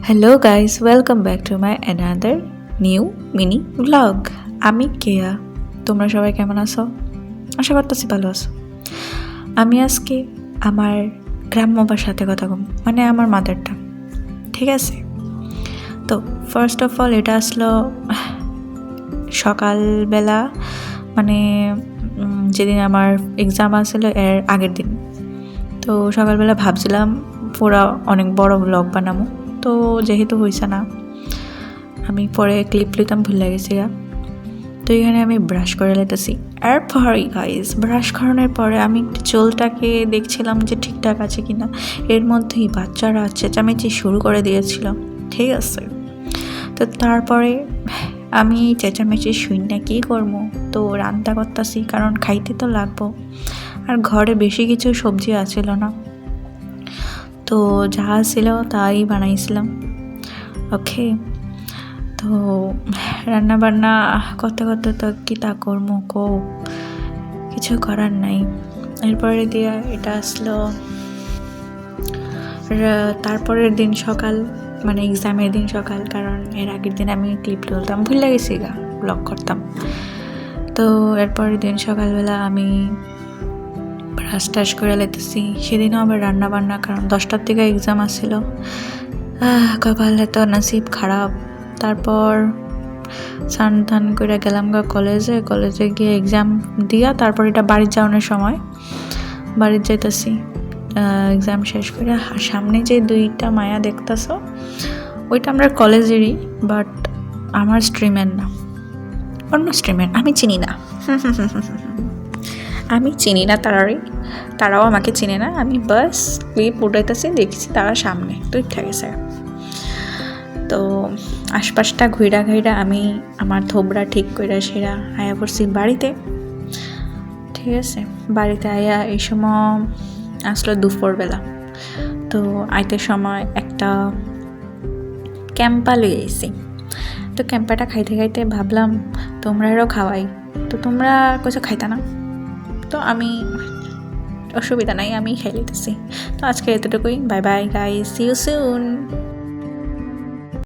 Hello guys, welcome back to my another new mini blog. আমি কেয়া। তোমরা সবাই কেমন আছো? আশা করতেছি ভালো আছো। আমি আজকে আমার গ্রাম্য ভাষাতে কথা কম, মানে আমার মাদারটা, ঠিক আছে? তো ফার্স্ট অফ অল এটা আসলো সকালবেলা, মানে যেদিন আমার এক্সাম আসলো এর আগের দিন। তো সকালবেলা ভাবছিলাম পুরা অনেক বড় ব্লগ বানাবো, তো যেহেতু হয়েছে না, আমি পরে ক্লিপ লিতাম ভুলে গেছি। তো এখানে আমি ব্রাশ করে লেতেছি। এরপরই গাইজ ব্রাশ করানোর পরে আমি একটু চুলটাকে দেখছিলাম যে ঠিকঠাক আছে কিনা। এর মধ্যেই বাচ্চারা চেঁচামেচি শুরু করে দিয়েছিল, ঠিক আছে? তো তারপরে আমি চেঁচামেচি শুই না, কী করবো? তো রান্না করতেছি, কারণ খাইতে তো লাগবো। আর ঘরে বেশি কিছু সবজি আছিল না, তো যা ছিল তাই বানাইছিলাম। ওকে, তো রান্না বান্না করতে করতে তো কি তা করবো, কিছু করার নাই। এরপরে দিয়ে এটা আসলো তারপরের দিন সকাল, মানে এক্সামের দিন সকাল, কারণ এর আগের দিন আমি ক্লিপ তুলতাম ভুলে গেছি ব্লগ করতাম। তো এরপরের দিন সকালবেলা আমি ব্রাশ টাশ করে লেতেছি। সেদিনও আবার রান্না বান্না, কারণ 10টার দিকে এক্সাম আসছিল। কপালে তো নসিব খারাপ। তারপর স্নান টান করে গেলাম কলেজে গিয়ে এক্সাম দিয়া তারপর এটা বাড়ি যাওয়ানোর সময় বাড়ি যাইতেছি এক্সাম শেষ করে। আর সামনে যে দুইটা মায়া দেখতেছ ওইটা আমরা কলেজেরই, বাট আমার স্ট্রিমের না, অন্য স্ট্রিমের। আমি চিনি না তারাও আমাকে চিনে না। আমি বাস ক্লিপ উঠাইতেছি, দেখছি তারা সামনে তো ঠিক আছে। তো আশপাশটা ঘুইরা আমি আমার থোবরা ঠিক করে সেরা আয়া পড়ছি বাড়িতে, ঠিক আছে? বাড়িতে আয়া এই সময় আসলো দুপুরবেলা। তো আইতে সময় একটা ক্যাম্পা লই আইছি। তো ক্যাম্পাটা খাইতে ভাবলাম তোমরাও খাওয়াই, তো তোমরা কিছু খাইতা না, তো আমি অসুবিধা নাই, আমি খেয়ে নিতেছি। তো আজকে এতটুকুই। Bye bye guys, see you soon.